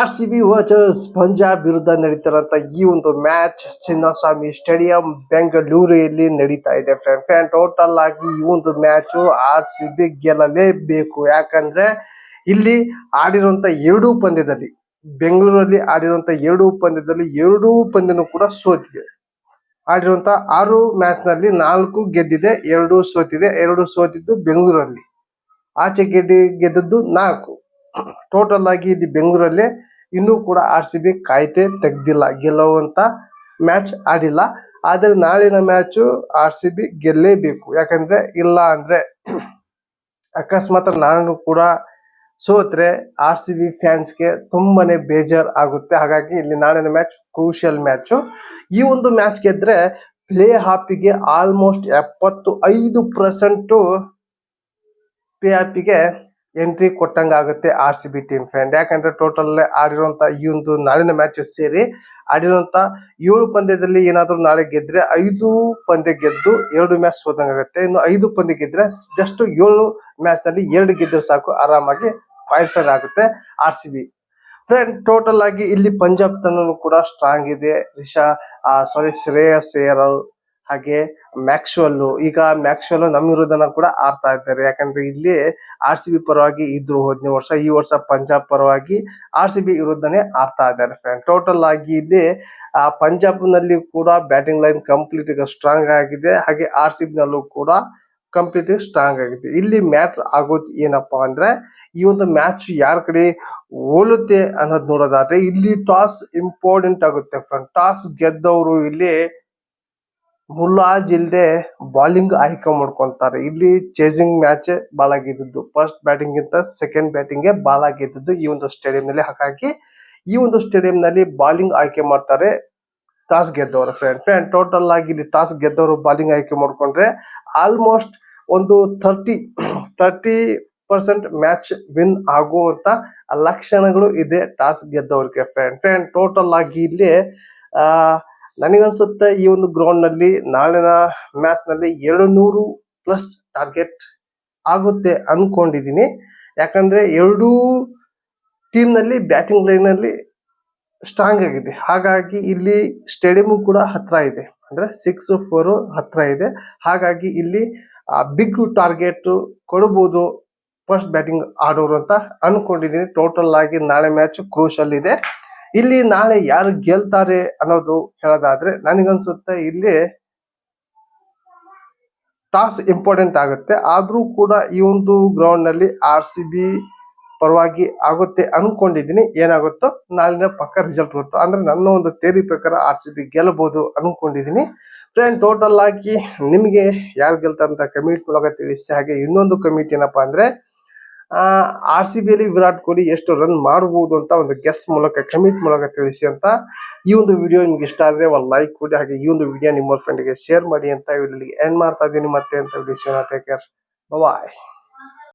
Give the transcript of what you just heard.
RCB versus Punjab ವಿರುದ್ಧ ನಡೀತಿರೋಂಥ ಈ ಒಂದು ಮ್ಯಾಚ್ ಚಿನ್ನಸ್ವಾಮಿ ಸ್ಟೇಡಿಯಂ ಬೆಂಗಳೂರಲ್ಲಿ ನಡೀತಾ ಇದೆ ಫ್ರೆಂಡ್. ಟೋಟಲ್ ಆಗಿ ಈ ಒಂದು ಮ್ಯಾಚ್ RCB ಗೆಲ್ಲಲೇಬೇಕು. ಯಾಕಂದ್ರೆ ಇಲ್ಲಿ ಆಡಿರುವಂತ ಎರಡೂ ಪಂದ್ಯದಲ್ಲಿ, ಬೆಂಗಳೂರಲ್ಲಿ ಆಡಿರುವಂತ ಎರಡೂ ಪಂದ್ಯದಲ್ಲಿ ಎರಡೂ ಪಂದ್ಯನೂ ಕೂಡ ಸೋತಿದೆ. ಆಡಿರುವಂತ 6 ಮ್ಯಾಚ್ ನಲ್ಲಿ 4 ಗೆದ್ದಿದೆ, 2 ಸೋತಿದೆ. 2 ಸೋತಿದ್ದು ಬೆಂಗಳೂರಲ್ಲಿ, ಆಚೆ ಗೆದ್ದದ್ದು 4. ಟೋಟಲ್ ಆಗಿ ಇಲ್ಲಿ ಬೆಂಗಳೂರಲ್ಲಿ ಇನ್ನೂ ಕೂಡ RCB ಕಾಯ್ದೆ ತೆಗ್ದಿಲ್ಲ, ಗೆಲ್ಲುವಂತ ಮ್ಯಾಚ್ ಆಡಿಲ್ಲ. ಆದ್ರೆ ನಾಳಿನ ಮ್ಯಾಚು RCB ಗೆಲ್ಲೇಬೇಕು. ಯಾಕಂದ್ರೆ ಇಲ್ಲ ಅಂದ್ರೆ ಅಕಸ್ಮಾತ್ ನಾನು ಕೂಡ ಸೋತ್ರೆ RCB ಫ್ಯಾನ್ಸ್ಗೆ ತುಂಬಾನೇ ಬೇಜಾರ್ ಆಗುತ್ತೆ. ಹಾಗಾಗಿ ಇಲ್ಲಿ ನಾಳಿನ ಮ್ಯಾಚ್ ಕ್ರೂಷಿಯಲ್ ಮ್ಯಾಚ್. ಈ ಒಂದು ಮ್ಯಾಚ್ ಗೆದ್ರೆ ಪ್ಲೇ ಆಫ್ಗೆ ಆಲ್ಮೋಸ್ಟ್ 75% ಪ್ಲೇ ಆಫ್ಗೆ ಎಂಟ್ರಿ ಕೊಟ್ಟಂಗ ಆಗುತ್ತೆ RCB ಟೀಮ್ ಫ್ರೆಂಡ್. ಯಾಕಂದ್ರೆ ಟೋಟಲ್ ಆಡಿರುವಂತ ಈ ಒಂದು ನಾಳಿನ ಮ್ಯಾಚ್ ಸೇರಿ ಆಡಿರುವಂತ 7 ಪಂದ್ಯದಲ್ಲಿ ಏನಾದ್ರು ನಾಳೆ ಗೆದ್ರೆ 5 ಪಂದ್ಯ ಗೆದ್ದು 2 ಮ್ಯಾಚ್ ಸೋತಂಗ ಆಗುತ್ತೆ. ಇನ್ನು 5 ಪಂದ್ಯ ಗೆದ್ರೆ ಜಸ್ಟ್ 7 ಮ್ಯಾಚ್ ನಲ್ಲಿ 2 ಗೆದ್ರೆ ಸಾಕು, ಆರಾಮಾಗಿ ಕ್ವಾಲಿಫೈ ಆಗುತ್ತೆ RCB ಫ್ರೆಂಡ್. ಟೋಟಲ್ ಆಗಿ ಇಲ್ಲಿ ಪಂಜಾಬ್ ತಂಡನೂ ಕೂಡ ಸ್ಟ್ರಾಂಗ್ ಇದೆ. ಶ್ರೇಯಸ್ ಅಯ್ಯರ್ ಹಾಗೆ ಮ್ಯಾಕ್ಸ್ವೆಲ್, ಈಗ ಮ್ಯಾಕ್ಸ್ವೆಲ್ ನಮ್ಮ ವಿರುದ್ಧನ ಕೂಡ ಆಡ್ತಾ ಇದ್ದಾರೆ. ಯಾಕಂದ್ರೆ ಇಲ್ಲಿ RCB ಪರವಾಗಿ ಇದ್ರು ಹೋದ್ನೇ ವರ್ಷ, ಈ ವರ್ಷ ಪಂಜಾಬ್ ಪರವಾಗಿ RCB ವಿರುದ್ಧನೇ ಆಡ್ತಾ ಇದ್ದಾರೆ ಫ್ರೆಂಡ್. ಟೋಟಲ್ ಆಗಿ ಇಲ್ಲಿ ಪಂಜಾಬ್ ನಲ್ಲಿ ಕೂಡ ಬ್ಯಾಟಿಂಗ್ ಲೈನ್ ಕಂಪ್ಲೀಟ್ ಸ್ಟ್ರಾಂಗ್ ಆಗಿದೆ, ಹಾಗೆ RCB ನಲ್ಲೂ ಕೂಡ ಕಂಪ್ಲೀಟ್ ಸ್ಟ್ರಾಂಗ್ ಆಗಿದೆ. ಇಲ್ಲಿ ಮ್ಯಾಟರ್ ಆಗೋದು ಏನಪ್ಪಾ ಅಂದ್ರೆ ಈ ಒಂದು ಮ್ಯಾಚ್ ಯಾರ ಕಡೆ ಹೋಲುತ್ತೆ ಅನ್ನೋದು ನೋಡೋದಾದ್ರೆ ಇಲ್ಲಿ ಟಾಸ್ ಇಂಪಾರ್ಟೆಂಟ್ ಆಗುತ್ತೆ ಫ್ರೆಂಡ್. ಟಾಸ್ ಗೆದ್ದವರು ಇಲ್ಲಿ ಮುಲಾಜಿಲ್ದೆ ಬಾಲಿಂಗ್ ಆಯ್ಕೆ ಮಾಡ್ಕೊಂತಾರೆ. ಇಲ್ಲಿ ಚೇಸಿಂಗ್ ಮ್ಯಾಚ್ ಬಾಲ್ ಆಗಿದ್ದು, ಫಸ್ಟ್ ಬ್ಯಾಟಿಂಗ್ ಗಿಂತ ಸೆಕೆಂಡ್ ಬ್ಯಾಟಿಂಗ್ ಬಾಲ್ ಆಗಿದ್ದು ಈ ಒಂದು ಸ್ಟೇಡಿಯಂ ನಲ್ಲಿ. ಹಾಗಾಗಿ ಈ ಒಂದು ಸ್ಟೇಡಿಯಂ ನಲ್ಲಿ ಬಾಲಿಂಗ್ ಆಯ್ಕೆ ಮಾಡ್ತಾರೆ ಟಾಸ್ ಗೆದ್ದವರು ಫ್ರೆಂಡ್. ಟೋಟಲ್ ಆಗಿ ಇಲ್ಲಿ ಟಾಸ್ ಗೆದ್ದವರು ಬಾಲಿಂಗ್ ಆಯ್ಕೆ ಮಾಡ್ಕೊಂಡ್ರೆ ಆಲ್ಮೋಸ್ಟ್ ಒಂದು 30% ಮ್ಯಾಚ್ ವಿನ್ ಆಗುವಂತ ಲಕ್ಷಣಗಳು ಇದೆ ಟಾಸ್ ಗೆದ್ದವ್ರಿಗೆ ಫ್ರೆಂಡ್. ಟೋಟಲ್ ಆಗಿ ಇಲ್ಲಿ ನನಗನ್ಸುತ್ತೆ ಈ ಒಂದು ಗ್ರೌಂಡ್ ನಲ್ಲಿ ನಾಳಿನ ಮ್ಯಾಚ್ ನಲ್ಲಿ 200+ ಟಾರ್ಗೆಟ್ ಆಗುತ್ತೆ ಅನ್ಕೊಂಡಿದೀನಿ. ಯಾಕಂದ್ರೆ ಎರಡೂ ಟೀಮ್ ನಲ್ಲಿ ಬ್ಯಾಟಿಂಗ್ ಲೈನ್ ನಲ್ಲಿ ಸ್ಟ್ರಾಂಗ್ ಆಗಿದೆ. ಹಾಗಾಗಿ ಇಲ್ಲಿ ಸ್ಟೇಡಿಯಂ ಕೂಡ ಹತ್ರ ಇದೆ, ಅಂದ್ರೆ 6-4 ಹತ್ರ ಇದೆ. ಹಾಗಾಗಿ ಇಲ್ಲಿ ಬಿಗ್ ಟಾರ್ಗೆಟ್ ಕೊಡಬಹುದು ಫಸ್ಟ್ ಬ್ಯಾಟಿಂಗ್ ಆಡೋರು ಅಂತ ಅನ್ಕೊಂಡಿದೀನಿ. ಟೋಟಲ್ ಆಗಿ ನಾಳೆ ಮ್ಯಾಚ್ ಕ್ರೂಷಲ್ ಇದೆ. ಇಲ್ಲಿ ನಾಳೆ ಯಾರು ಗೆಲ್ತಾರೆ ಅನ್ನೋದು ಹೇಳೋದಾದ್ರೆ ನನಗನ್ಸುತ್ತೆ ಇಲ್ಲಿ ಟಾಸ್ ಇಂಪಾರ್ಟೆಂಟ್ ಆಗುತ್ತೆ. ಆದ್ರೂ ಕೂಡ ಈ ಒಂದು ಗ್ರೌಂಡ್ ನಲ್ಲಿ RCB ಪರವಾಗಿ ಆಗುತ್ತೆ ಅನ್ಕೊಂಡಿದೀನಿ. ಏನಾಗುತ್ತೋ ನಾಳಿನ ಪಕ್ಕ ರಿಸಲ್ಟ್ ಬರುತ್ತೋ, ಅಂದ್ರೆ ನನ್ನ ಒಂದು ಥಿಯರಿ ಪ್ರಕಾರ RCB ಗೆಲ್ಲಬಹುದು ಅನ್ಕೊಂಡಿದೀನಿ ಫ್ರೆಂಡ್. ಟೋಟಲ್ ಆಗಿ ನಿಮಗೆ ಯಾರು ಗೆಲ್ತಾರೆ ಅಂತ ಕಮೆಂಟ್ ಮೂಲಕ ತಿಳಿಸಿ. ಹಾಗೆ ಇನ್ನೊಂದು ಕಮೆಂಟ್ ಏನಪ್ಪಾ ಅಂದ್ರೆ RCB ಅಲ್ಲಿ ವಿರಾಟ್ ಕೊಹ್ಲಿ ಎಷ್ಟು ರನ್ ಮಾಡಬಹುದು ಅಂತ ಒಂದು ಗೆಸ್ ಮೂಲಕ ಕಮೆಂಟ್ ಮೂಲಕ ತಿಳಿಸಿ ಅಂತ. ಈ ಒಂದು ವಿಡಿಯೋ ನಿಮ್ಗೆ ಇಷ್ಟ ಆದ್ರೆ ಒಂದು ಲೈಕ್ ಕೊಡಿ, ಹಾಗೆ ಈ ಒಂದು ವಿಡಿಯೋ ನಿಮ್ಮ ಫ್ರೆಂಡ್ಗೆ ಶೇರ್ ಮಾಡಿ ಅಂತ ಇಲ್ಲಿ ಎಂಡ್ ಮಾಡ್ತಾ ಇದ್ದೀನಿ. ಮತ್ತೆ ಅಂತ ವಿಡಿಯೋ ಟೇಕ್ ಕೇರ್, ಬಾಯ್.